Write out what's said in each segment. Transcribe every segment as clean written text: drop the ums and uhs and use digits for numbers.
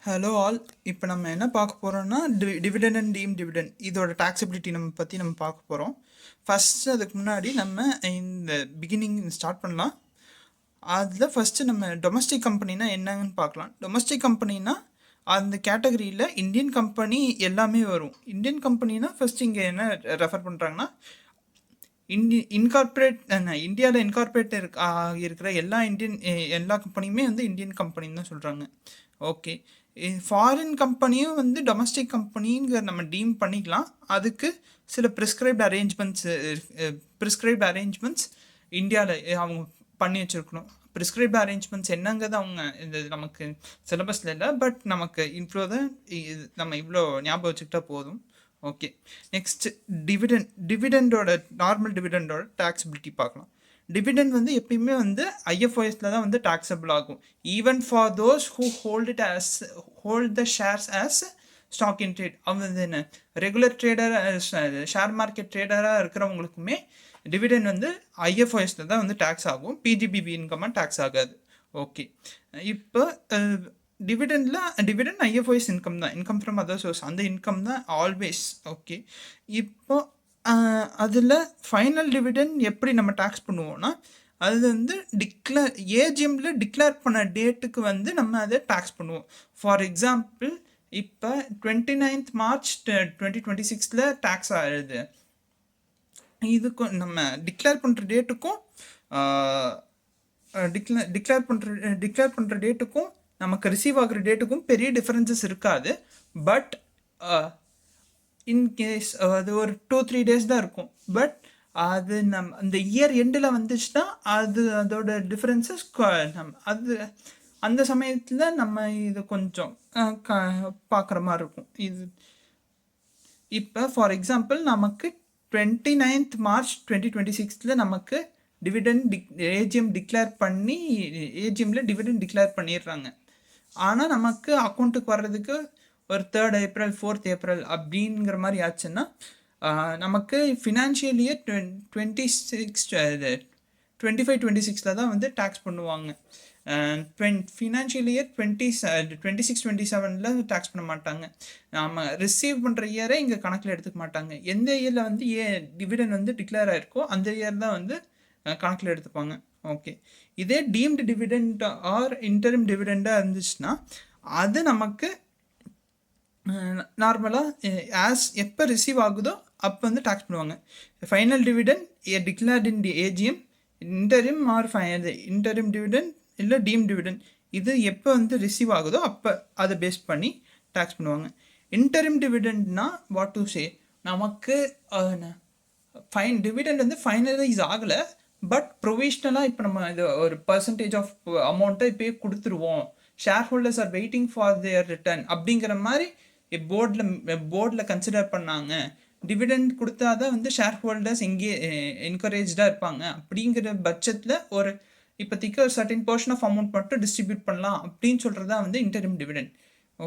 Hello all. இப்போ நம்ம என்ன பார்க்க போகிறோம்னா டிவிடெண்ட் அண்ட் டீம் டிவிடெண்ட் இதோட டாக்ஸபிலிட்டி நம்ம பார்க்க போகிறோம். ஃபஸ்ட்டு அதுக்கு முன்னாடி நம்ம இந்த பிகினிங் ஸ்டார்ட் பண்ணலாம். அதில் ஃபஸ்ட்டு நம்ம டொமஸ்டிக் கம்பெனினா என்னன்னு பார்க்கலாம். டொமஸ்டிக் கம்பெனினா அந்த கேட்டகரியில் இந்தியன் கம்பெனி எல்லாமே வரும். இந்தியன் கம்பெனினா ஃபஸ்ட்டு இங்கே என்ன ரெஃபர் பண்ணுறாங்கன்னா இந்தியாவில் இன்கார்பரேட் இருக்கிற எல்லா கம்பெனியுமே வந்து இந்தியன் கம்பெனின்னு தான் சொல்கிறாங்க. ஓகே, ஃபாரின் கம்பெனியும் வந்து டொமஸ்டிக் கம்பெனிங்கிற நம்ம டீம் பண்ணிக்கலாம். அதுக்கு சில ப்ரிஸ்கிரைப்ட் அரேஞ்ச்மெண்ட்ஸ் இந்தியாவில் அவங்க பண்ணி வச்சுருக்கணும். ப்ரிஸ்கிரைப்ட் அரேஞ்ச்மெண்ட்ஸ் என்னங்கிறது அவங்க இது நமக்கு சிலபஸில் இல்லை, பட் நமக்கு இவ்வளோ தான் நம்ம இவ்வளோ ஞாபகம் வச்சுக்கிட்டா போதும். ஓகே, நெக்ஸ்ட் டிவிடெண்டோட நார்மல் டிவிடெண்டோட டாக்ஸபிலிட்டி பார்க்கலாம். டிவிடெண்ட் வந்து எப்பயுமே வந்து ஐஎஃப்ஓஎஸில் தான் வந்து டாக்ஸபிள் ஆகும். Even for those who hold the shares as stock in trade. அவங்க வந்து என்ன ரெகுலர் ட்ரேடர் ஷேர் மார்க்கெட் ட்ரேடராக இருக்கிறவங்களுக்குமே டிவிடெண்ட் வந்து ஐஎஃப்ஓஎஸில் தான் வந்து டேக்ஸ் ஆகும். பிஜிபிபி இன்கமாக டேக்ஸ் ஆகாது. ஓகே, இப்போ டிவிடெண்ட் ஐஎஃப்ஓஎஸ் இன்கம் தான், இன்கம் ஃப்ரம் அதர் சோர்ஸ், அந்த இன்கம் தான் ஆல்வேஸ். ஓகே, இப்போ அதில் ஃபைனல் டிவிடெண்ட் எப்படி நம்ம டேக்ஸ் பண்ணுவோம்னா அது வந்து ஏஜிஎம்மில் டிக்ளேர் பண்ண டேட்டுக்கு வந்து நம்ம அதை டேக்ஸ் பண்ணுவோம். ஃபார் எக்ஸாம்பிள் இப்போ 29th March 2026 டேக்ஸ் ஆகிடுது. இதுக்கும் நம்ம டிக்ளேர் பண்ணுற டேட்டுக்கும் டிக்ளேர் பண்ணுற டேட்டுக்கும் நமக்கு ரிசீவ் ஆகிற டேட்டுக்கும் பெரிய டிஃப்ரென்சஸ் இருக்காது. பட் இன்கேஸ் அது ஒரு 2-3 days தான் இருக்கும். பட் அது அந்த இயர் எண்டில் வந்துச்சுன்னா அதோட டிஃப்ரென்சஸ் அது அந்த சமயத்தில் நம்ம இது கொஞ்சம் பார்க்குற மாதிரி இருக்கும். இது இப்போ ஃபார் எக்ஸாம்பிள் நமக்கு 29th March 2026 நமக்கு டிவிடெண்ட் ஏஜிஎம் டிக்ளேர் பண்ணி ஏஜிஎம்மில் டிவிடெண்ட் டிக்ளேர் பண்ணிடுறாங்க. ஆனால் நமக்கு அக்கௌண்ட்டுக்கு வர்றதுக்கு ஒரு 3rd April 4th April அப்படிங்கிற மாதிரி ஆச்சுன்னா நமக்கு ஃபினான்ஷியல் இயர் 25-26 தான் வந்து டேக்ஸ் பண்ணுவாங்க. ஃபினான்ஷியல் இயர் 26-27 டேக்ஸ் பண்ண மாட்டாங்க. நம்ம ரிசீவ் பண்ணுற இயரை இங்கே கணக்கில் எடுத்துக்க மாட்டாங்க. எந்த இயரில் வந்து டிவிடெண்ட் வந்து டிக்ளேர் ஆகிருக்கோ அந்த இயர் தான் வந்து கணக்கில் எடுத்துப்பாங்க. ஓகே, இதே டீம்டு டிவிடெண்ட் ஆர் இன்டரிம் டிவிடெண்டாக இருந்துச்சுன்னா அது நமக்கு நார்மலாக எப்போ ரிசீவ் ஆகுதோ அப்போ வந்து டேக்ஸ் பண்ணுவாங்க. Final dividend declared in the AGM, interim or interim dividend இல்லை டீம் டிவிடெண்ட் இது எப்போ வந்து ரிசீவ் ஆகுதோ அப்போ அதை பேஸ் பண்ணி டேக்ஸ் பண்ணுவாங்க. இன்டரிம் டிவிடெண்ட்னா வாட் டு சே, நமக்கு டிவிடெண்ட் வந்து ஃபைனலைஸ் ஆகலை, பட் ப்ரொவிஷ்னலாக இப்போ நம்ம இது ஒரு பர்சன்டேஜ் ஆஃப் அமௌண்ட்டை இப்போயே கொடுத்துருவோம், share holders are waiting for their return அப்படிங்கிற மாதிரி போர்டில் கன்சிடர் பண்ணாங்க. டிவிடெண்ட் கொடுத்தா தான் வந்து ஷேர் ஹோல்டர்ஸ் எங்கே என்கரேஜாக இருப்பாங்க. அப்படிங்கிற பட்சத்தில் ஒரு இப்போதைக்கு ஒரு சர்டன் போர்ஷன் ஆஃப் அமௌண்ட் மட்டும் டிஸ்ட்ரிபியூட் பண்ணலாம் அப்படின்னு சொல்கிறது தான் வந்து interim dividend.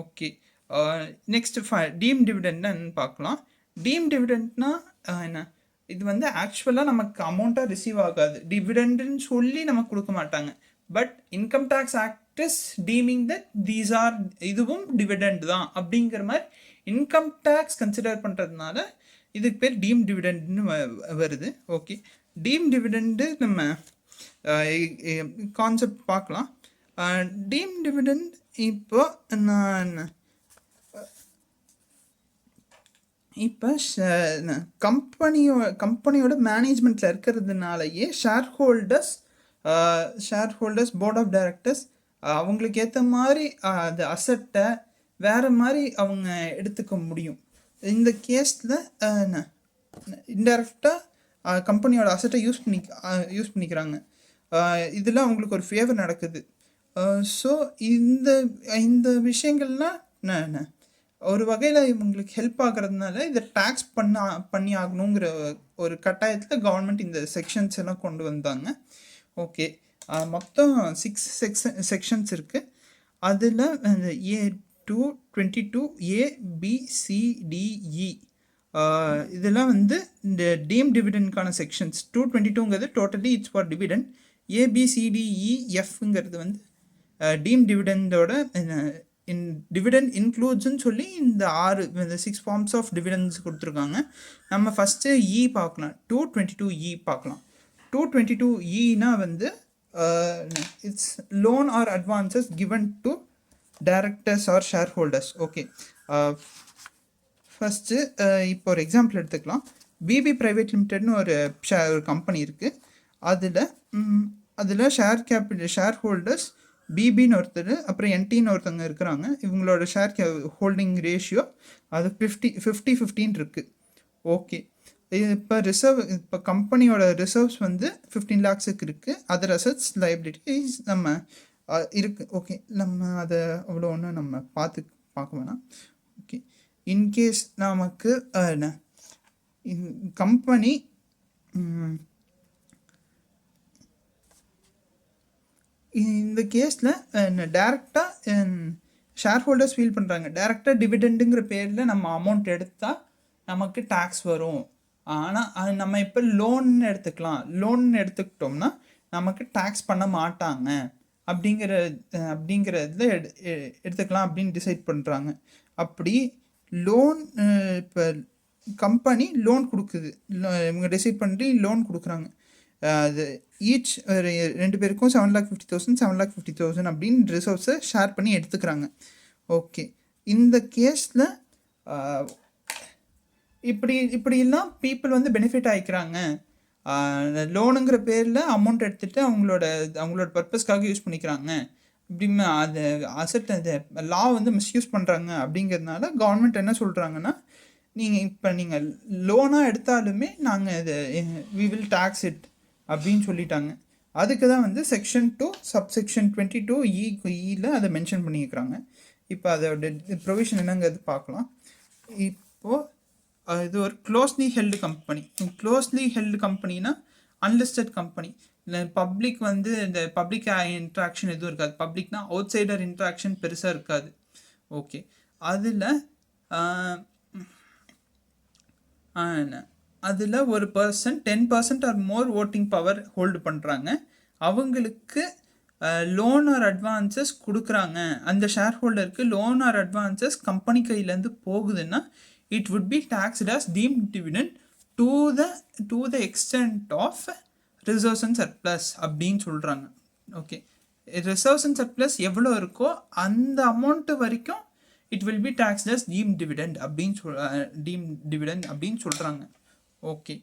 Okay, next deemed டிவிடெண்ட்னு பார்க்கலாம். டீம் டிவிடெண்ட்னா என்ன, இது வந்து ஆக்சுவலாக நமக்கு அமௌண்ட்டாக ரிசீவ் ஆகாது, டிவிடெண்டுன்னு சொல்லி நமக்கு கொடுக்க மாட்டாங்க. But income tax act is deeming that these are இதுவும் டிவிடெண்ட் தான் அப்படிங்கிற மாதிரி இன்கம் டேக்ஸ் கன்சிடர் பண்ணுறதுனால இதுக்கு பேர் டீம் டிவிடெண்ட்னு வருது. ஓகே, டீம் டிவிடெண்டு நம்ம கான்செப்ட் பார்க்கலாம். டீம் டிவிடெண்ட் இப்போ கம்பெனியோட மேனேஜ்மெண்ட்டில் இருக்கிறதுனாலயே share holders board of directors அவங்களுக்கு ஏற்ற மாதிரி அது அசட்டை வேறு மாதிரி அவங்க எடுத்துக்க முடியும். இந்த கேஸில் இன்டைரக்டாக கம்பெனியோட அசட்டை யூஸ் பண்ணிக்கிறாங்க. இதில் அவங்களுக்கு ஒரு ஃபேவர் நடக்குது. ஸோ இந்த விஷயங்கள்லாம் ஒரு வகையில் இவங்களுக்கு ஹெல்ப் ஆகிறதுனால இதை டேக்ஸ் பண்ணி ஆகணுங்கிற ஒரு கட்டாயத்தில் கவர்மெண்ட் இந்த செக்ஷன்ஸ் எல்லாம் கொண்டு வந்தாங்க. ஓகே, மொத்தம் 6 செக்ஷன்ஸ் இருக்குது. அதில் A222 ABCDE இதெல்லாம் வந்து இந்த team டிவிடெண்ட்கான sections. 222ங்கிறது totally it's for dividend. ABCDEFங்கிறது வந்து டீம் டிவிடெண்டோட இன் டிவிடெண்ட் இன்க்ளூட்ஸ்ன்னு சொல்லி இந்த இந்த 6 ஃபார்ம்ஸ் ஆஃப் டிவிடெண்ட்ஸ் கொடுத்துருக்காங்க. நம்ம ஃபஸ்ட்டு பார்க்கலாம். 222 பார்க்கலாம். 222 வந்து it's loan or advances given to directors or share holders. Okay, first இப்போ ஒரு எக்ஸாம்பிள் எடுத்துக்கலாம். பிபி ப்ரைவேட் லிமிடெட்னு ஒரு கம்பெனி இருக்குது. அதில் ஷேர் ஹோல்டர்ஸ் பிபின்னு ஒருத்தர், அப்புறம் என்டின்னு ஒருத்தவங்க இருக்கிறாங்க. இவங்களோட ஷேர் ஹோல்டிங் ரேஷியோ அது 50-50 இருக்குது. ஓகே, இப்போ கம்பெனியோட ரிசர்வ்ஸ் வந்து 15 lakhs இருக்குது. அதர் அசட்ஸ் லைபிலிட்டிஸ் நம்ம இருக்குது. ஓகே, நம்ம அதை அவ்வளோ ஒன்றும் நம்ம பார்க்க வேணாம். ஓகே, இன்கேஸ் நமக்கு கம்பெனி இந்த கேஸில் டேரெக்டாக ஷேர் ஹோல்டர்ஸ் ஃபீல் பண்ணுறாங்க. டேரெக்டாக டிவிடெண்டுங்கிற பேரில் நம்ம அமௌண்ட் எடுத்தால் நமக்கு டேக்ஸ் வரும். ஆனால் அது நம்ம இப்போ லோன் எடுத்துக்கிட்டோம்னா நமக்கு டேக்ஸ் பண்ண மாட்டாங்க அப்படிங்கிறதுல எடுத்துக்கலாம் அப்படின்னு டிசைட் பண்ணுறாங்க. அப்படி லோன் இப்போ கம்பெனி லோன் கொடுக்குது, இவங்க டிசைட் பண்ணி லோன் கொடுக்குறாங்க. அது ஈச் 2 பேருக்கும் 7,50,000 7,50,000 அப்படின்னு ரிசர்வ்ஸை ஷேர் பண்ணி எடுத்துக்கிறாங்க. ஓகே, இந்த கேஸில் இப்படிலாம் பீப்புள் வந்து பெனிஃபிட் ஆகிக்கிறாங்க. லோனுங்கிற பேரில் அமௌண்ட் எடுத்துகிட்டு அவங்களோட பர்பஸ்க்காக யூஸ் பண்ணிக்கிறாங்க. இப்படிமே அது அசட் அது லா வந்து மிஸ்யூஸ் பண்ணுறாங்க. அப்படிங்கிறதுனால கவர்மெண்ட் என்ன சொல்கிறாங்கன்னா, நீங்கள் லோனாக எடுத்தாலுமே நாங்கள் இது வி வில் டேக்ஸ் இட் அப்படின்னு சொல்லிட்டாங்க. அதுக்கு தான் வந்து செக்ஷன் 2 சப்செக்ஷன் 22E அதை மென்ஷன் பண்ணியிருக்கிறாங்க. இப்போ அதோட ப்ரொவிஷன் என்னங்கிறது பார்க்கலாம். இப்போது இது ஒரு க்ளோஸ்லி ஹெல்டு கம்பெனினா அன்லிஸ்டட் கம்பெனி. இல்லை பப்ளிக் வந்து இந்த பப்ளிக் இன்ட்ராக்ஷன் எதுவும் இருக்காது. பப்ளிக்னா அவுட் சைடர் இன்ட்ராக்ஷன் பெருசாக இருக்காது. ஓகே, அதில் ஒரு person 10% or more voting power hold பண்ணுறாங்க. அவங்களுக்கு லோன் ஆர் அட்வான்சஸ் கொடுக்குறாங்க. அந்த ஷேர் ஹோல்டருக்கு லோன் ஆர் அட்வான்சஸ் கம்பெனி கையிலேருந்து போகுதுன்னா it would be taxed as deemed dividend to the extent of reserves and surplus அப்படின்னு சொல்கிறாங்க. ஓகே, ரிசர்வ்ஸ் அண்ட் சர்ப்ளஸ் எவ்வளோ இருக்கோ அந்த அமௌண்ட்டு வரைக்கும் it will be taxed as deemed dividend அப்படின்னு சொல்கிறாங்க. ஓகே,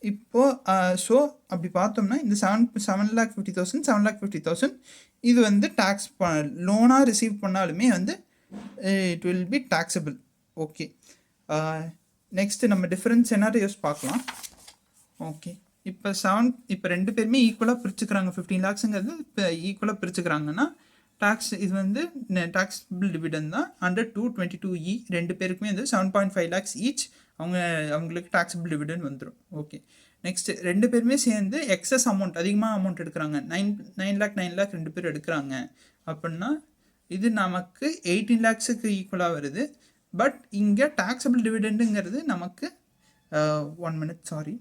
இப்போது ஸோ அப்படி பார்த்தோம்னா இந்த 7,50,000 7,50,000 இது வந்து டேக்ஸ் லோனாக ரிசீவ் பண்ணாலுமே வந்து it will B taxable. Okay, next நம்ம டிஃப்ரெண்ட் சினாரியோஸ் பார்க்கலாம். ஓகே, இப்போ 2 பேருமே ஈக்குவலாக பிரிச்சுக்கிறாங்க. 15 lakhsங்கிறது இப்போ ஈக்குவலாக பிரிச்சுக்கிறாங்கன்னா டேக்ஸ் இது வந்து டேக்ஸபிள் டிவிடெண்ட் தான். அண்டர் 222E 2 பேருக்குமே வந்து 7.5 lakhs ஈச் அவங்களுக்கு டேக்ஸபிள் டிவிடெண்ட் வந்துடும். ஓகே, நெக்ஸ்ட்டு 2 பேருமே சேர்ந்து எக்ஸஸ் அமௌண்ட் அதிகமாக அமௌண்ட் எடுக்கிறாங்க. 9 lakh 2 பேர் எடுக்கிறாங்க அப்படின்னா இது நமக்கு 18 lakhsக்கு ஈக்குவலாக வருது. பட் இங்கே டேக்ஸபிள் டிவிடெண்டுங்கிறது நமக்கு 1 minute சாரி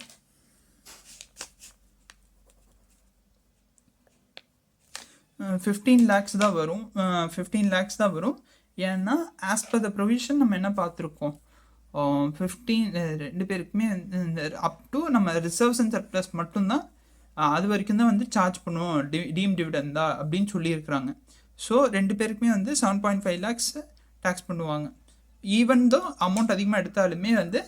15 lakhs தான் வரும். 15 lakhs தான் வரும். ஏன்னா ஆஸ் பர் த ப்ரொவிஷன் நம்ம என்ன பார்த்துருக்கோம், 2 பேருக்குமே அப் டு நம்ம ரிசர்வ்ஸ் அண்ட் சர்ப்ளஸ் மட்டும்தான் அது வரைக்கும் தான் வந்து சார்ஜ் பண்ணுவோம் டீம் டிவிடெண்ட் தான் அப்படின்னு சொல்லியிருக்கிறாங்க. ஸோ 2 பேருக்குமே வந்து 7.5 lakhs டேக்ஸ் பண்ணுவாங்க. ஈவன் தோ அமௌண்ட் அதிகமாக எடுத்தாலுமே வந்து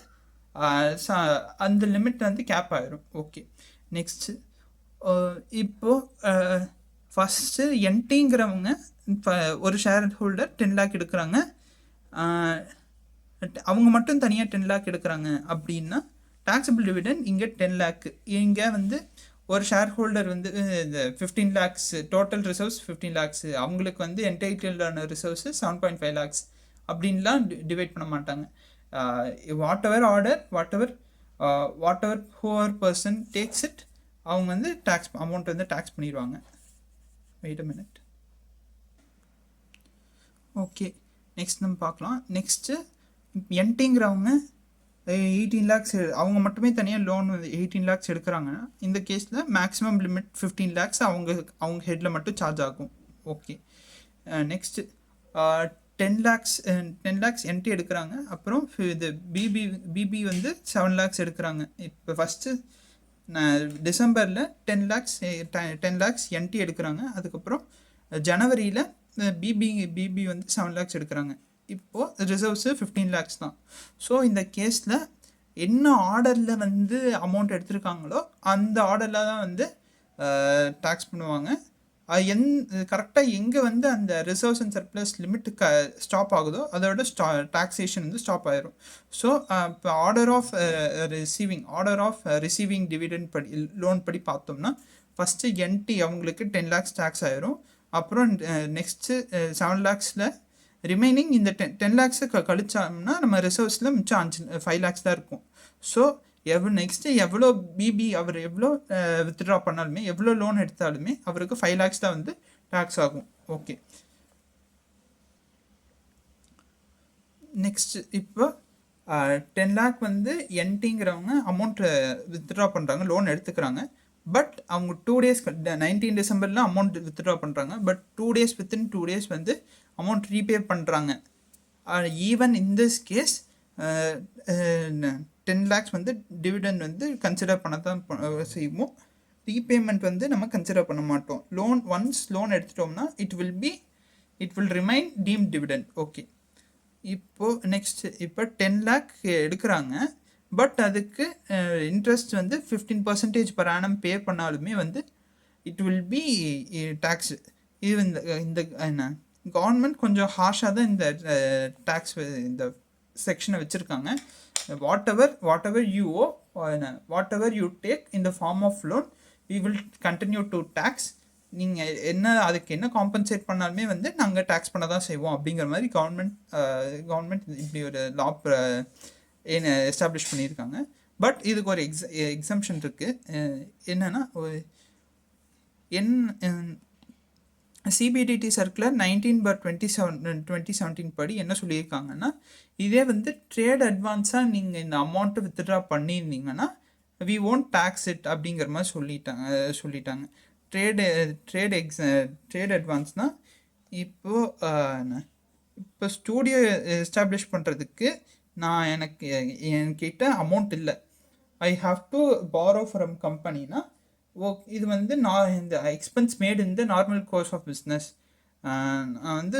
அந்த லிமிட் வந்து கேப் ஆயிரும். ஓகே, நெக்ஸ்ட்டு இப்போது ஃபஸ்ட்டு என்டிங்கிறவங்க இப்போ ஒரு ஷேர் ஹோல்டர் 10 lakh எடுக்கிறாங்க. அவங்க மட்டும் தனியாக 10 lakh எடுக்கிறாங்க அப்படின்னா டேக்ஸபிள் டிவிடெண்ட் இங்கே 10 lakh. இங்கே வந்து ஒரு ஷேர் ஹோல்டர் வந்து இந்த 15 lakhs டோட்டல் ரிசர்வ்ஸ் 15 lakhs, அவங்களுக்கு வந்து என்டைட்டில்டான ரிசர்வ்ஸு 7.5 lakhs அப்படின்லாம் டிவைட் பண்ண மாட்டாங்க. Whatever order whatever whoever person takes it அவங்க வந்து டேக்ஸ் அமௌண்ட் வந்து டேக்ஸ் பண்ணிடுவாங்க. Wait a minute. Okay, next நம்ம பார்க்கலாம். நெக்ஸ்ட்டு என்டிங்கிறவங்க 18 லேக்ஸ் அவங்க மட்டுமே தனியாக லோன் 18 லேக்ஸ் எடுக்கிறாங்கன்னா இந்த கேஸில் மேக்ஸிமம் லிமிட் 15 லேக்ஸ் அவங்க ஹெட்டில் மட்டும் சார்ஜ் ஆகும். ஓகே, நெக்ஸ்ட்டு 10 லேக்ஸ் என்டி எடுக்கிறாங்க. அப்புறம் இது பிபி வந்து 7 லேக்ஸ் எடுக்கிறாங்க. இப்போ ஃபஸ்ட்டு டிசம்பரில் 10 லேக்ஸ் என்டி எடுக்கிறாங்க. அதுக்கப்புறம் ஜனவரியில் பிபி வந்து 7 லேக்ஸ் எடுக்கிறாங்க. இப்போது ரிசர்வ்ஸு 15 லேக்ஸ் தான். ஸோ இந்த கேஸில் என்ன ஆர்டரில் வந்து அமௌண்ட் எடுத்திருக்காங்களோ அந்த ஆர்டரில் தான் வந்து டேக்ஸ் பண்ணுவாங்க. கரெக்டாக எங்கே வந்து அந்த reserves and surplus limit stop ஆகுதோ அதோட டாக்ஸேஷன் வந்து ஸ்டாப் ஆயிரும். ஸோ இப்போ ஆர்டர் ஆஃப் ரிசீவிங் டிவிடெண்ட் படி லோன் படி பார்த்தோம்னா ஃபஸ்ட்டு என்டி அவங்களுக்கு 10 லேக்ஸ் டேக்ஸ் ஆயிரும். அப்புறம் நெக்ஸ்ட்டு 7 லேக்ஸில் ரிமைனிங் இந்த 10 லேக்ஸை கழிச்சோம்னா நம்ம ரிசர்வ்ஸில் மிச்சம் 5 லேக்ஸ் தான் இருக்கும். ஸோ நெக்ஸ்ட்டு எவ்வளோ பிபி அவர் எவ்வளோ வித்ட்ரா பண்ணாலுமே எவ்வளோ லோன் எடுத்தாலுமே அவருக்கு 5 லேக்ஸ் தான் வந்து டேக்ஸ் ஆகும். ஓகே, நெக்ஸ்ட் இப்போ 10 லேக் வந்து என்டிங்கிறவங்க அமௌண்ட்டை வித்ட்ரா பண்ணுறாங்க, லோன் எடுத்துக்கிறாங்க. பட் அவங்க 2 டேஸ் 19 டிசம்பரில் அமௌண்ட் வித்ட்ரா பண்ணுறாங்க. பட் 2 டேஸ் வித்தின் 2 டேஸ் வந்து அமௌண்ட் ரீபே பண்ணுறாங்க. Even in this case 10 lakhs வந்து டிவிடெண்ட் வந்து கன்சிடர் பண்ண தான் செய்வோம். ரீபேமெண்ட் வந்து நம்ம கன்சிடர் பண்ண மாட்டோம். ஒன்ஸ் லோன் எடுத்துட்டோம்னா it will remain deemed dividend. Okay, இப்போது இப்போ 10 லேக் எடுக்கிறாங்க. பட் அதுக்கு இன்ட்ரெஸ்ட் வந்து 15% per annum பே பண்ணாலுமே வந்து இட் வில் பி டேக்ஸ். இது இந்த கவர்மெண்ட் கொஞ்சம் ஹார்ஷாக தான் இந்த டேக்ஸ் இந்த செக்ஷனை வச்சுருக்காங்க. Whatever you take in the form of loan we will continue to tax. நீங்கள் அதுக்கு என்ன காம்பன்சேட் பண்ணாலுமே வந்து நாங்கள் டேக்ஸ் பண்ண தான் செய்வோம் அப்படிங்கிற மாதிரி கவர்மெண்ட் இப்படி ஒரு லா எஸ்டாப்ளிஷ் பண்ணியிருக்காங்க. பட் இதுக்கு ஒரு எக்ஸம்ஷன் இருக்குது. என்னென்னா சிபிடிடி சர்க்குலர் 19/2017 படி என்ன சொல்லியிருக்காங்கன்னா, இதே வந்து ட்ரேட் அட்வான்ஸாக நீங்கள் இந்த அமௌண்ட்டை வித்ட்ரா பண்ணியிருந்தீங்கன்னா வி ஓன்ட் டேக்ஸ் இட் அப்படிங்கிற மாதிரி சொல்லிட்டாங்க. ட்ரேட் அட்வான்ஸ்னால் இப்போ ஸ்டூடியோ எஸ்டாப்ளிஷ் பண்ணுறதுக்கு என்கிட்ட அமௌண்ட் இல்லை, I have to borrow from கம்பெனினா இது வந்து இந்த எக்ஸ்பென்ஸ் மேட் இந்த நார்மல் கோர்ஸ் ஆஃப் பிஸ்னஸ். நான் வந்து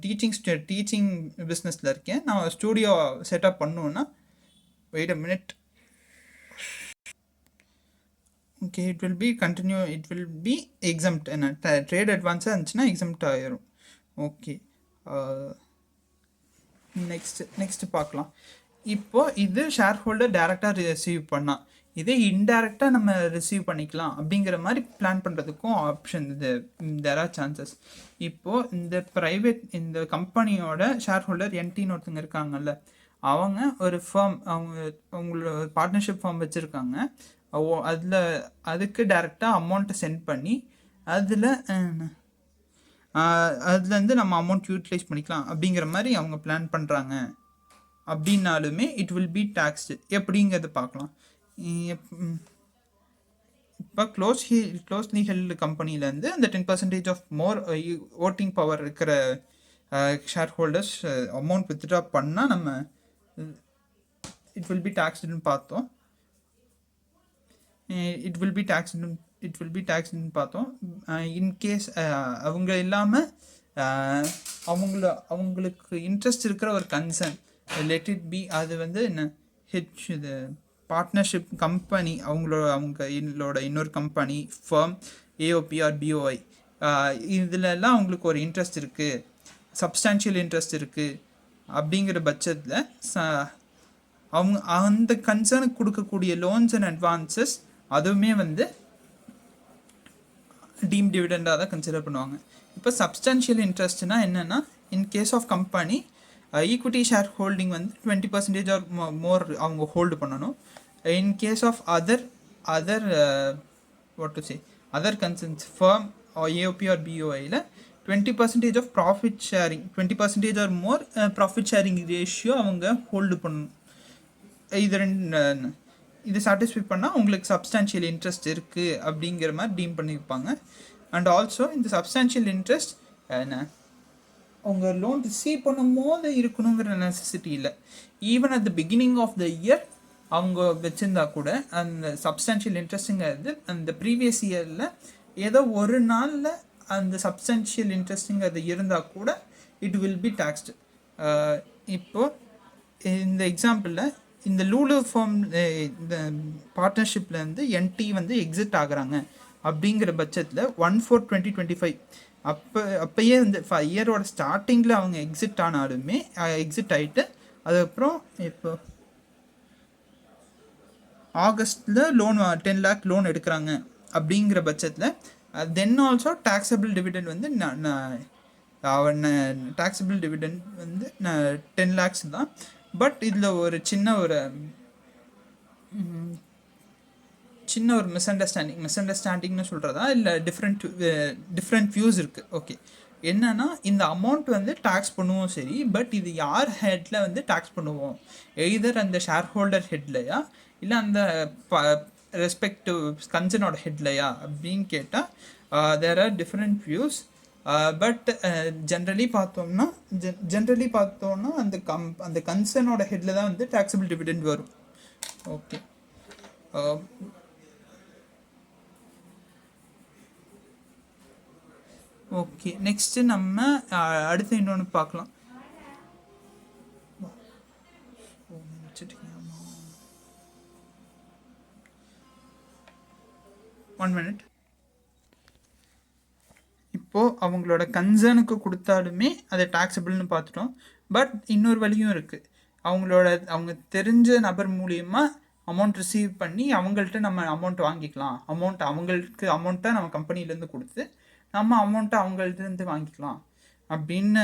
டீச்சிங் பிஸ்னஸில் இருக்கேன், நான் ஸ்டூடியோ செட்டப் பண்ணுவேன்னா wait a minute. Okay, it will be exempt. என்ன ட்ரேட் அட்வான்ஸாக இருந்துச்சுன்னா எக்ஸம்ட் ஆகிரும். ஓகே, நெக்ஸ்ட்டு பார்க்கலாம். இப்போது இது ஷேர் ஹோல்டர் டேரெக்டாக ரிசீவ் பண்ணால், இதே இன்டைரக்டாக நம்ம ரிசீவ் பண்ணிக்கலாம் அப்படிங்கிற மாதிரி பிளான் பண்ணுறதுக்கும் ஆப்ஷன் தேர் ஆர் சான்சஸ். இப்போது இந்த கம்பெனியோட ஷேர் ஹோல்டர் என்டின்னு ஒருத்தங்க இருக்காங்கல்ல, அவங்க ஒரு ஃபர்ம் அவங்களோட பார்ட்னர்ஷிப் ஃபார்ம் வச்சுருக்காங்க. அதுக்கு டேரெக்டாக அமௌண்ட்டை சென்ட் பண்ணி அதுலேருந்து நம்ம அமௌண்ட் யூட்டிலைஸ் பண்ணிக்கலாம் அப்படிங்கிற மாதிரி அவங்க பிளான் பண்ணுறாங்க அப்படின்னாலுமே இட் வில் பி டேக்ஸ்டு. எப்படிங்கிறத பார்க்கலாம். இப்போ க்ளோஸ்லி ஹெல்டு கம்பெனிலேருந்து அந்த 10% ஆஃப் மோர் ஓட்டிங் பவர் இருக்கிற ஷேர் ஹோல்டர்ஸ் அமௌண்ட் வித்ட்ரா பண்ணால் நம்ம இட் வில் பி டேக்ஸ்டுன்னு பார்த்தோம். இன்கேஸ் அவங்க இல்லாமல் அவங்களுக்கு இன்ட்ரெஸ்ட் இருக்கிற ஒரு கன்சர்ன் லெட் இட் பி, அது வந்து என்ன இது பார்ட்னர்ஷிப் கம்பெனி அவங்களோட இன்னொரு company firm AOP or BOI இதிலெல்லாம் அவங்களுக்கு ஒரு இன்ட்ரெஸ்ட் இருக்குது, சப்ஸ்டான்ஷியல் இன்ட்ரெஸ்ட் இருக்குது அப்படிங்கிற பட்சத்தில் அவங்க அந்த கன்சர்னுக்கு கொடுக்கக்கூடிய லோன்ஸ் அண்ட் அட்வான்சஸ் அதுவுமே வந்து டீம் டிவிடெண்டாக தான் கன்சிடர் பண்ணுவாங்க. இப்போ சப்ஸ்டான்ஷியல் இன்ட்ரெஸ்ட்னா என்னென்னா, in case of company equity share holding வந்து 20% ஆர் மோர் அவங்க ஹோல்டு பண்ணணும். In case of other concerns firm AOP or பிஓஐயில் 20% of profit sharing, 20% or more profit sharing ratio அவங்க ஹோல்டு பண்ணணும். இது ரெண்டு இது சாட்டிஸ்ஃபை பண்ணால் உங்களுக்கு சப்ஸ்டான்ஷியல் இன்ட்ரெஸ்ட் இருக்குது அப்படிங்கிற மாதிரி டீம் பண்ணியிருப்பாங்க. அண்ட் ஆல்சோ இந்த சப்ஸ்டான்ஷியல் இன்ட்ரெஸ்ட் என்ன அவங்க லோன் ரிசீவ் பண்ணும் போது இருக்கணுங்கிற நெசசிட்டி இல்லை. Even at the beginning of the year அவங்க வச்சுருந்தா கூட அந்த சப்ஸ்டான்ஷியல் இன்ட்ரெஸ்ட்டுங்கிறது அந்த ப்ரீவியஸ் இயரில் ஏதோ ஒரு நாளில் அந்த சப்ஸ்டான்ஷியல் இன்ட்ரெஸ்ட்டுங்கிறது இருந்தால் கூட இட் வில் பி டாக்ஸ்டு. இப்போது இந்த எக்ஸாம்பிளில் இந்த லூலு ஃபார்ம் இந்த பார்ட்னர்ஷிப்லேருந்து என்டி வந்து எக்ஸிட் ஆகுறாங்க அப்படிங்கிற பட்சத்தில் 1/4/2025 அப்போயே இந்த இயரோட ஸ்டார்டிங்கில் அவங்க எக்ஸிட் ஆனாலுமே எக்ஸிட் ஆகிட்டு அதுக்கப்புறம் இப்போ ஆகஸ்ட்டில் லோன் 10 lakh லோன் எடுக்கிறாங்க அப்படிங்கிற பட்சத்தில் தென் ஆல்சோ டாக்ஸபிள் டிவிடெண்ட் வந்து டாக்ஸபிள் டிவிடெண்ட் வந்து 10 lakhs தான். பட் இதில் ஒரு சின்ன ஒரு மிஸ்அண்டர்ஸ்டாண்டிங்னு சொல்கிறதா இல்லை டிஃப்ரெண்ட் வியூஸ் இருக்குது. ஓகே, என்னன்னா இந்த அமௌண்ட் வந்து டேக்ஸ் பண்ணுவோம் சரி, பட் இது யார் ஹெட்டில் வந்து டேக்ஸ் பண்ணுவோம்? எய்தர் அந்த ஷேர் ஹோல்டர் ஹெட்லையா இல்லை அந்த ரெஸ்பெக்டிவ் கன்சர்னோட ஹெட்லையா அப்படின்னு கேட்டால் there are different views. But generally பார்த்தோம்னா அந்த கன்சர்னோட ஹெட்டில் தான் வந்து டாக்ஸபிள் டிவிடெண்ட் வரும். ஓகே, ஓகே நெக்ஸ்ட்டு நம்ம அடுத்து இன்னொன்று பார்க்கலாம். One minute. இப்போது அவங்களோட கன்சர்னுக்கு கொடுத்தாலுமே அதை டாக்ஸபிள்னு பார்த்துட்டோம். பட் இன்னொரு வழியும் இருக்குது. அவங்க தெரிஞ்ச நபர் மூலியமாக அமௌண்ட் ரிசீவ் பண்ணி அவங்கள்ட்ட நம்ம அமௌண்ட் வாங்கிக்கலாம். அமௌண்ட்டை நம்ம கம்பெனிலேருந்து கொடுத்து நம்ம அமௌண்ட்டை அவங்கள்ட்டேருந்து வாங்கிக்கலாம் அப்படின்னு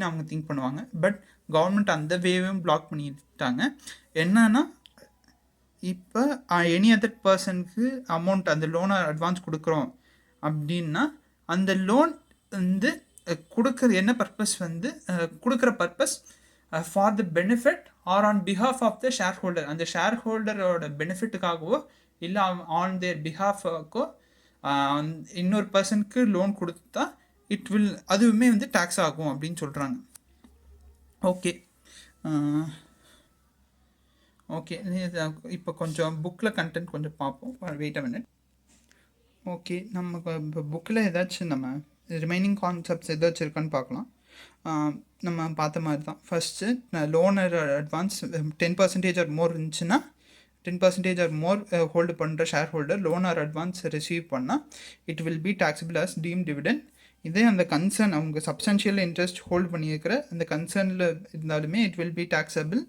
அவங்க திங்க் பண்ணுவாங்க. பட் கவர்மெண்ட் அந்த வேவையும் பிளாக் பண்ணிட்டாங்க. என்னன்னா இப்போ எனி அதர் பர்சனுக்கு அமௌண்ட் அந்த லோனை அட்வான்ஸ் கொடுக்குறோம் அப்படின்னா அந்த லோன் வந்து கொடுக்குற என்ன பர்பஸ் வந்து கொடுக்குற purpose for the benefit or on behalf of the share holder. அந்த ஷேர் ஹோல்டரோட பெனிஃபிட்டுக்காகவோ இல்லை ஆன் தேர் பிஹாஃபுக்கோ இன்னொரு பர்சனுக்கு லோன் கொடுத்தா அதுவுமே வந்து டேக்ஸ் ஆகும் அப்படின்னு சொல்கிறாங்க. ஓகே, ஓகே இப்போ கொஞ்சம் புக்கில் கண்டென்ட் கொஞ்சம் பார்ப்போம். Wait a minute. ஓகே, நம்ம இப்போ புக்கில் ஏதாச்சும் நம்ம ரிமைனிங் கான்செப்ட்ஸ் ஏதாச்சும் இருக்கான்னு பார்க்கலாம். நம்ம பார்த்த மாதிரி தான். First loan or advance 10% or more இருந்துச்சுன்னா 10% ஆர் மோர் ஹோல்டு பண்ணுற share holder loan or advance receive பண்ணால் it will be taxable as deemed dividend. இதே அந்த கன்சர்ன் அவங்க சப்ஸ்டான்ஷியல் இன்ட்ரெஸ்ட் ஹோல்டு பண்ணியிருக்கிற அந்த கன்சர்னில் இருந்தாலுமே இட் வில் பி டாக்ஸபிள்.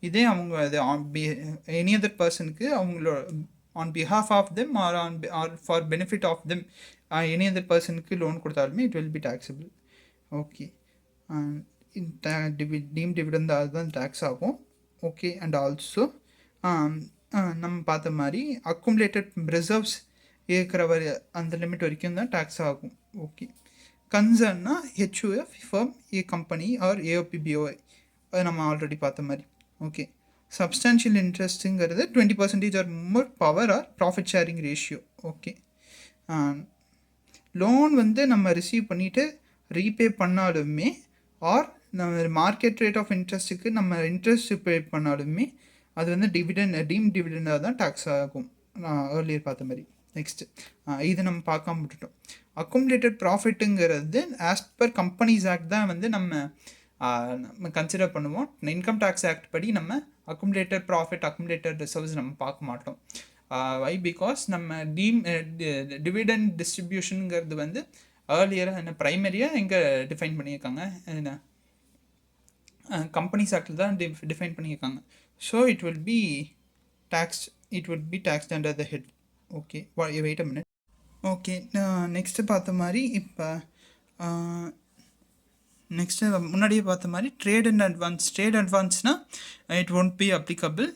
இதே அவங்க அது எனி அதர் பர்சனுக்கு அவங்களோட on behalf of them or for benefit of them any other பர்சனுக்கு லோன் கொடுத்தாலுமே it will be taxable. Okay, deemed dividend அதுதான் டேக்ஸ் ஆகும். ஓகே, அண்ட் ஆல்சோ நம்ம பார்த்த மாதிரி அக்குமுலேட்டட் ரிசர்வ்ஸ் இருக்கிற அந்த லிமிட் வரைக்கும் தான் டேக்ஸ் ஆகும். ஓகே, கன்சர்ன்னா HUF firm A company or AOP BOI அது நம்ம ஆல்ரெடி பார்த்த மாதிரி. ஓகே, சப்ஸ்டான்ஷியல் இன்ட்ரெஸ்ட்டுங்கிறது 20% or more power or profit sharing ratio. Okay, loan வந்து நம்ம ரிசீவ் பண்ணிவிட்டு ரீபே பண்ணாலுமே ஆர் நம்ம மார்க்கெட் ரேட் ஆஃப் இன்ட்ரெஸ்ட்டுக்கு நம்ம இன்ட்ரெஸ்ட் பே பண்ணாலுமே அது வந்து டீம் டிவிடெண்டாக தான் டேக்ஸ் ஆகும். நான் ஏர்லியர் பார்த்த மாதிரி. நெக்ஸ்ட்டு இது நம்ம பார்க்காம விட்டுட்டோம். அக்குமுலேட்டட் ப்ராஃபிட்டுங்கிறது ஆஸ் பர் கம்பெனிஸ் ஆக்ட் தான் வந்து நம்ம கன்சிடர் பண்ணுவோம். இன்கம் டேக்ஸ் ஆக்ட் படி நம்ம அக்குமுலேட்டட் ப்ராஃபிட் அக்குமுலேட்டட் ரிசர்வ்ஸ் நம்ம பார்க்க மாட்டோம். வை பிகாஸ் நம்ம டிவிடெண்ட் டிஸ்ட்ரிபியூஷனுங்கிறது வந்து ஏர்லியராக என்ன ப்ரைமரியாக எங்கே டிஃபைன் பண்ணியிருக்காங்க, என்ன கம்பெனிஸ் ஆக்டில் தான் டிஃபைன் பண்ணியிருக்காங்க. So it will be taxed under the head. Okay, wait a minute. Okay, next பார்த்த மாதிரி இப்போ நெக்ஸ்ட்டு முன்னாடியே பார்த்த மாதிரி ட்ரேட் அட்வான்ஸ்னால் இட் ஒன்ட் பி அப்ளிகபிள்.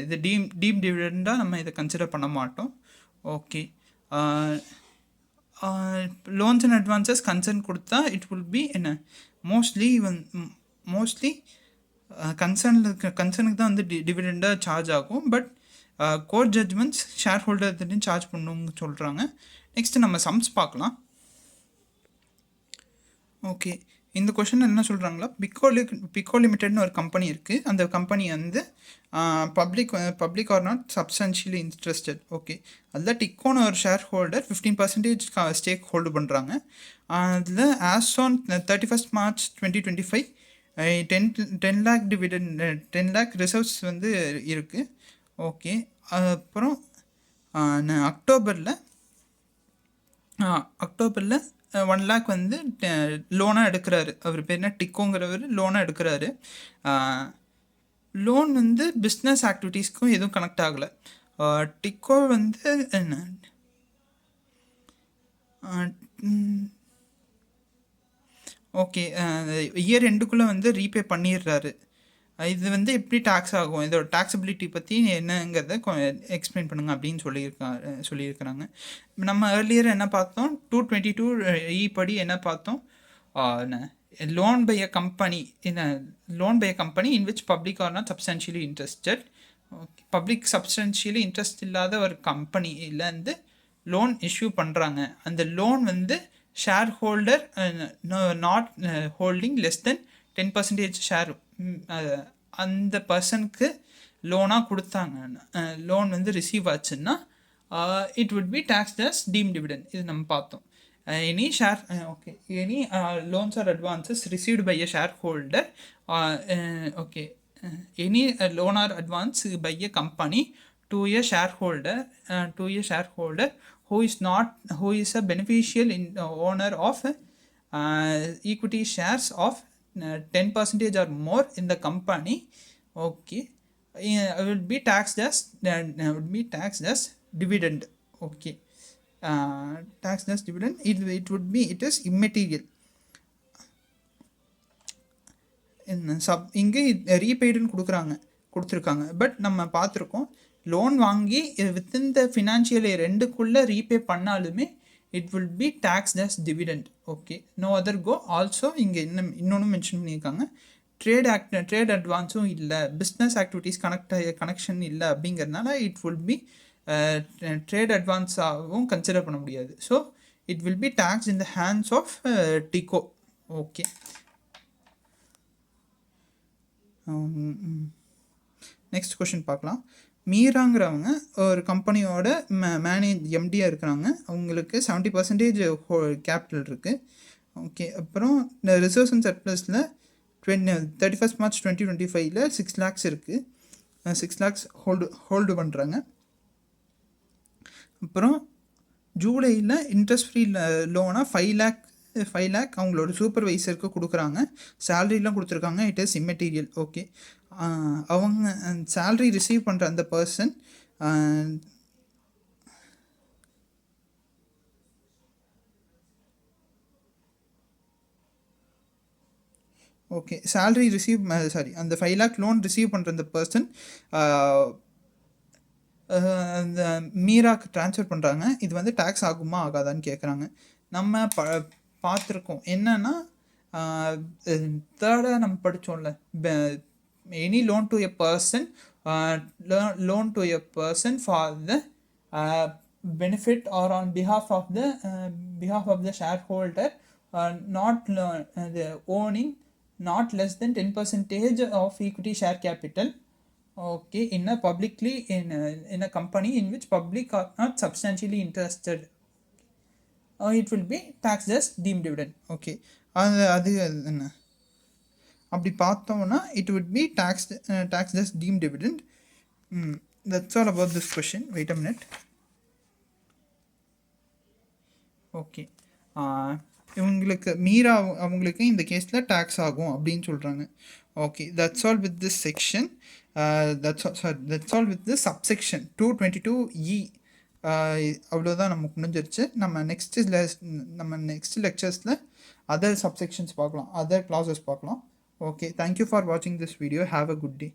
இது டீம் டிவிடெண்டாக நம்ம இதை கன்சிடர் பண்ண மாட்டோம். Okay, loans and advances concern கொடுத்தா இட் வில் பி என்ன மோஸ்ட்லி கன்சர்னுக்கு தான் வந்து டிவிடெண்டாக சார்ஜ் ஆகும். பட் கோர்ட் ஜட்ஜ்மெண்ட்ஸ் ஷேர் ஹோல்டர்கிட்டையும் சார்ஜ் பண்ணணும்னு சொல்கிறாங்க. நெக்ஸ்ட்டு நம்ம சம்ஸ் பார்க்கலாம். ஓகே, இந்த கொஷின் என்ன சொல்கிறாங்களா, பிக்கோ லிமிடெட்னு ஒரு கம்பெனி இருக்குது. அந்த கம்பெனி வந்து public R not substantially interested. Okay, அதில் டிக்கோன்னு ஒரு ஷேர் ஹோல்டர் 15% ஸ்டேக் ஹோல்டு பண்ணுறாங்க. அதில் as on 31st March 2025 10 lakh dividend 10 lakh reserves வந்து இருக்குது. ஓகே, அப்புறம் அக்டோபரில் 1 lakh வந்து லோனாக எடுக்கிறாரு. அவர் பேர் என்ன, டிக்கோங்கிறவர் லோனாக எடுக்கிறாரு. லோன் வந்து பிஸ்னஸ் ஆக்டிவிட்டீஸ்க்கும் எதுவும் கனெக்ட் ஆகலை. டிக்கோ வந்து என்ன ஓகே இயர் எண்டுக்குள்ளே வந்து ரீபே பண்ணிடுறாரு. இது வந்து எப்படி டேக்ஸ் ஆகும், இதோட டேக்ஸபிலிட்டி பற்றி என்னங்கிறத எக்ஸ்பிளைன் பண்ணுங்கள் அப்படின்னு சொல்லியிருக்கிறாங்க. நம்ம ஏர்லியர் என்ன பார்த்தோம், 222 படி என்ன பார்த்தோம், loan by a company in which public R not substantially interested. Public substantially interest இல்லாத ஒரு கம்பெனிலேருந்து லோன் இஷ்யூ பண்ணுறாங்க. அந்த லோன் வந்து share holder not holding less than 10% share அந்த பர்சனுக்கு லோனாக கொடுத்தாங்க, லோன் வந்து ரிசீவ் ஆச்சுன்னா it would be taxed as deemed dividend. இது நம்ம பார்த்தோம். Any loans or advances received by a shareholder, any loan or advance by a company to a shareholder who is a beneficial owner of equity shares of 10% or more in the company, will be taxed as dividend. Okay, taxed as dividend. It is immaterial. இங்கே ரீபெய்டுன்னு கொடுத்துருக்காங்க. But நம்ம பார்த்துருக்கோம், லோன் வாங்கி within the financial year ரெண்டுக்குள்ளே repay பண்ணாலுமே it will be taxed as dividend. Okay, no other go. Also இங்கே இன்னொன்று மென்ஷன் பண்ணியிருக்காங்க, ட்ரேட் அட்வான்ஸும் இல்லை, பிஸ்னஸ் ஆக்டிவிட்டீஸ் கனெக்ஷன் இல்லை அப்படிங்கிறதுனால it will be ட்ரேட் அட்வான்ஸாகவும் கன்சிடர் பண்ண முடியாது. So it will be taxed in the hands of டிகோ. ஓகே, நெக்ஸ்ட் கொஷின் பார்க்கலாம். மீராங்கிறவங்க ஒரு கம்பெனியோட எம்டியாக இருக்கிறாங்க. அவங்களுக்கு 70% கேபிட்டல் இருக்குது. ஓகே, அப்புறம் இந்த reserves and சர்ப்ளஸில் 31st March 2025 6 lakhs இருக்குது. 6 lakhs ஹோல்டு பண்ணுறாங்க. அப்புறம் ஜூலையில் இன்ட்ரெஸ்ட் ஃப்ரீ லோனாக 5 lakh அவங்களோட சூப்பர்வைசருக்கு கொடுக்குறாங்க. சேலரிலாம் கொடுத்துருக்காங்க. It is immaterial. ஓகே, அவங்க சேலரி ரிசீவ் பண்ணுற அந்த பர்சன் ஓகே சேலரி அந்த 5 lakh லோன் ரிசீவ் பண்ணுற அந்த பர்சன் அந்த மீராக்கு ட்ரான்ஸ்ஃபர் பண்ணுறாங்க. இது வந்து டேக்ஸ் ஆகுமா ஆகாதான்னு கேட்குறாங்க. நம்ம பார்த்துருக்கோம் என்னன்னா, தேர்டாக நம்ம படித்தோம்ல, any loan to a person for the benefit or on behalf of the shareholder, not the owning not less than 10% of equity share capital. Okay, in a company in which public are not substantially interested, it will be taxed as deemed dividend. Okay, அது என்ன அப்படி பார்த்தோம்னா it would be taxed as deemed dividend. That's all about this question. Wait a minute. Okay, இவங்களுக்கு மீரா அவங்களுக்கு இந்த கேஸில் tax ஆகும் அப்படின்னு சொல்கிறாங்க. Okay, that's all with this section. That's all with this subsection 222E. அவ்வளோதான் நமக்கு முடிஞ்சிருச்சு. நம்ம நெக்ஸ்ட் லெக்சர்ஸில் அதர் சப்செக்ஷன்ஸ் பார்க்கலாம், அதர் கிளாஸஸ் பார்க்கலாம். ஓகே, தேங்க்யூ ஃபார் வாட்சிங் this video. Have a good day.